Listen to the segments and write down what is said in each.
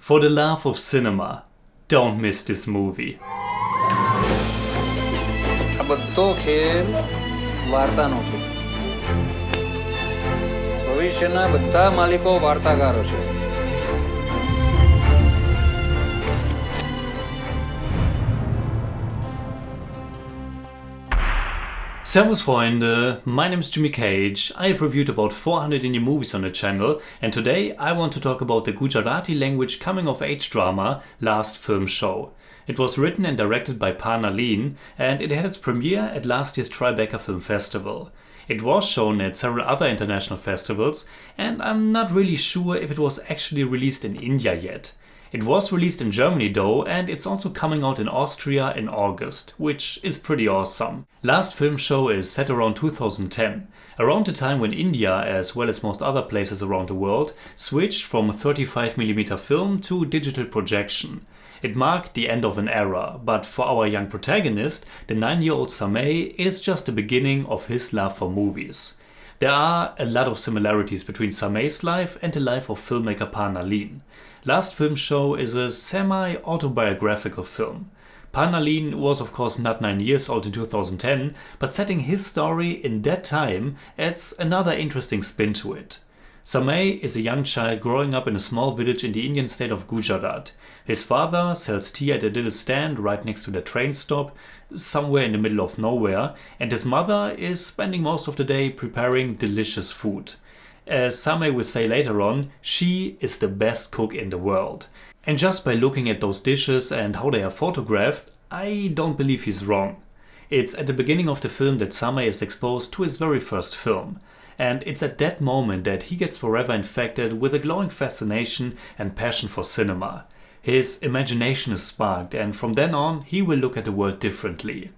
For the love of cinema, don't miss this movie. આ બધો ખેલ વાર્તાનો છે. ભવિષ્યના બધા માલિકો વાર્તાકારો છે. Servus Freunde, my name is Jimmy Cage. I have reviewed about 400 Indian movies on the channel, and today I want to talk about the Gujarati language coming-of-age drama Last Film Show. It was written and directed by Pan Nalin, and it had its premiere at last year's Tribeca Film Festival. It was shown at several other international festivals, and I'm not really sure if it was actually released in India yet. It was released in Germany though, and it's also coming out in Austria in August, which is pretty awesome. Last Film Show is set around 2010, around the time when India, as well as most other places around the world, switched from 35mm film to digital projection. It marked the end of an era, but for our young protagonist, the 9-year-old Samay, it is just the beginning of his love for movies. There are a lot of similarities between Samay's life and the life of filmmaker Pan Nalin. Last Film Show is a semi-autobiographical film. Pan Nalin was of course not 9 years old in 2010, but setting his story in that time adds another interesting spin to it. Samay is a young child growing up in a small village in the Indian state of Gujarat. His father sells tea at a little stand right next to the train stop, somewhere in the middle of nowhere, and his mother is spending most of the day preparing delicious food. As Samay will say later on, she is the best cook in the world. And just by looking at those dishes and how they are photographed, I don't believe he's wrong. It's at the beginning of the film that Samay is exposed to his very first film. And it's at that moment that he gets forever infected with a glowing fascination and passion for cinema. His imagination is sparked, and from then on he will look at the world differently.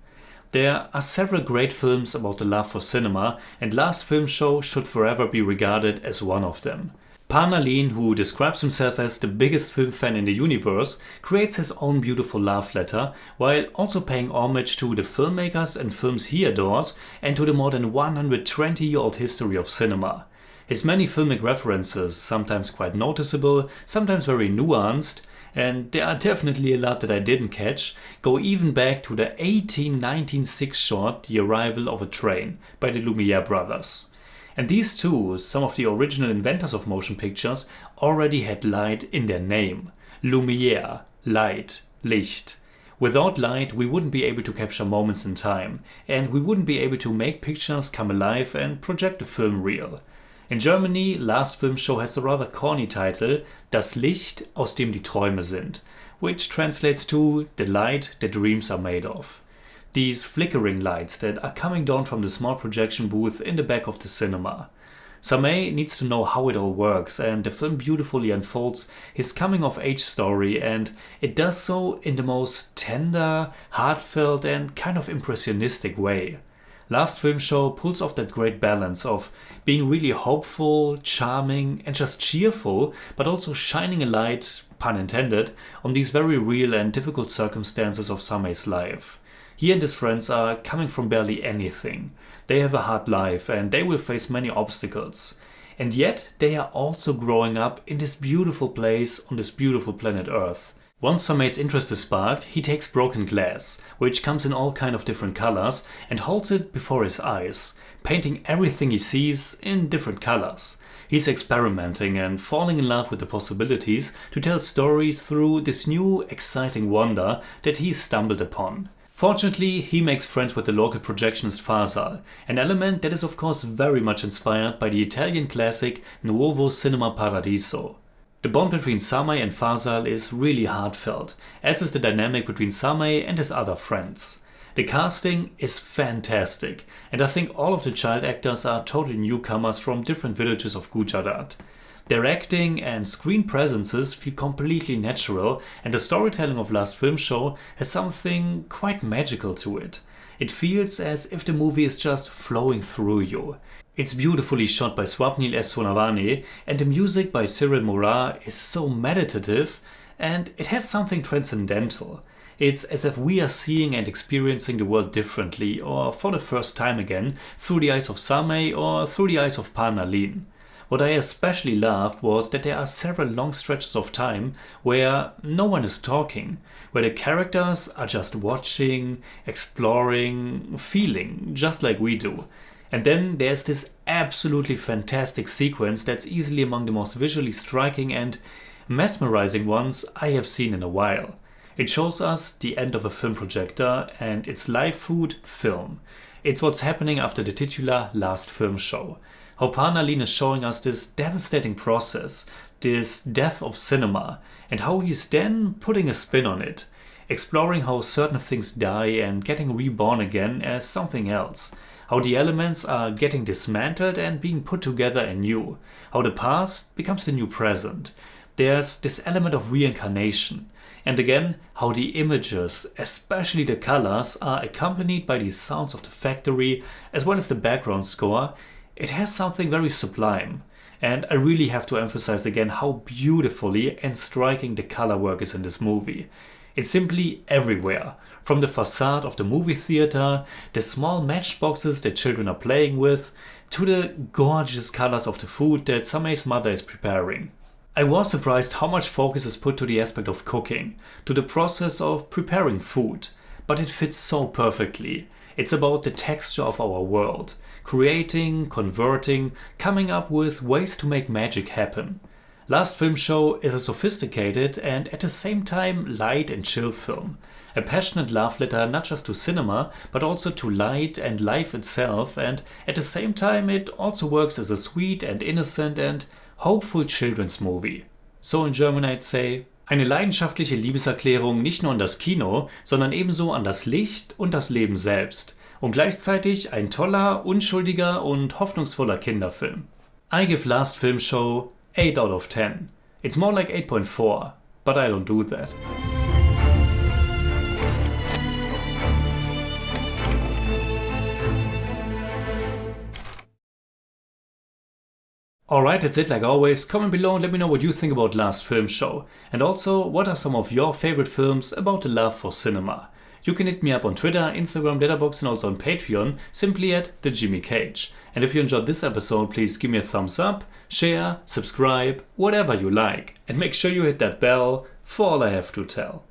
There are several great films about the love for cinema, and Last Film Show should forever be regarded as one of them. Pan Nalin, who describes himself as the biggest film fan in the universe, creates his own beautiful love letter, while also paying homage to the filmmakers and films he adores, and to the more than 120-year-old history of cinema. His many filmic references, sometimes quite noticeable, sometimes very nuanced, and there are definitely a lot that I didn't catch, go even back to the 1896 short The Arrival of a Train by the Lumiere brothers. And these two, some of the original inventors of motion pictures, already had light in their name. Lumiere, light, Licht. Without light we wouldn't be able to capture moments in time, and we wouldn't be able to make pictures come alive and project a film reel. In Germany, Last Film Show has a rather corny title, Das Licht, aus dem die Träume sind, which translates to the light that dreams are made of. These flickering lights that are coming down from the small projection booth in the back of the cinema. Samay needs to know how it all works, and the film beautifully unfolds his coming-of-age story, and it does so in the most tender, heartfelt and kind of impressionistic way. Last Film Show pulls off that great balance of being really hopeful, charming and just cheerful, but also shining a light, pun intended, on these very real and difficult circumstances of Samay's life. He and his friends are coming from barely anything. They have a hard life and they will face many obstacles. And yet they are also growing up in this beautiful place on this beautiful planet Earth. Once Samay's interest is sparked, he takes broken glass, which comes in all kind of different colors, and holds it before his eyes, painting everything he sees in different colors. He's experimenting and falling in love with the possibilities to tell stories through this new, exciting wonder that he's stumbled upon. Fortunately, he makes friends with the local projectionist Faisal, an element that is of course very much inspired by the Italian classic Nuovo Cinema Paradiso. The bond between Samay and Faisal is really heartfelt, as is the dynamic between Samay and his other friends. The casting is fantastic, and I think all of the child actors are totally newcomers from different villages of Gujarat. Their acting and screen presences feel completely natural, and the storytelling of Last Film Show has something quite magical to it. It feels as if the movie is just flowing through you. It's beautifully shot by Swapnil S. Sonavane, and the music by Cyril Morat is so meditative, and it has something transcendental. It's as if we are seeing and experiencing the world differently, or for the first time again, through the eyes of Samay or through the eyes of Pan Nalin. What I especially loved was that there are several long stretches of time where no one is talking, where the characters are just watching, exploring, feeling, just like we do. And then there's this absolutely fantastic sequence that's easily among the most visually striking and mesmerizing ones I have seen in a while. It shows us the end of a film projector and it's live food film. It's what's happening after the titular last film show. How Pan Nalin is showing us this devastating process, this death of cinema, and how he's then putting a spin on it, exploring how certain things die and getting reborn again as something else, how the elements are getting dismantled and being put together anew, how the past becomes the new present. There's this element of reincarnation. And again, how the images, especially the colors, are accompanied by the sounds of the factory as well as the background score. It has something very sublime. And I really have to emphasize again how beautifully and striking the color work is in this movie. It's simply everywhere. From the facade of the movie theater, the small matchboxes that children are playing with, to the gorgeous colors of the food that Samei's mother is preparing. I was surprised how much focus is put to the aspect of cooking, to the process of preparing food, but it fits so perfectly. It's about the texture of our world, creating, converting, coming up with ways to make magic happen. Last Film Show is a sophisticated and at the same time light and chill film. A passionate love letter not just to cinema, but also to light and life itself, and at the same time it also works as a sweet and innocent and hopeful children's movie. So in German I'd say, eine leidenschaftliche Liebeserklärung nicht nur an das Kino, sondern ebenso an das Licht und das Leben selbst. Und gleichzeitig ein toller, unschuldiger und hoffnungsvoller Kinderfilm. I give Last Film Show 8 out of 10. It's more like 8.4, but I don't do that. Alright, that's it like always. Comment below and let me know what you think about Last Film Show. And also, what are some of your favorite films about the love for cinema? You can hit me up on Twitter, Instagram, Letterboxd and also on Patreon, simply at the Jimmy Cage. And if you enjoyed this episode, please give me a thumbs up, share, subscribe, whatever you like. And make sure you hit that bell for all I have to tell.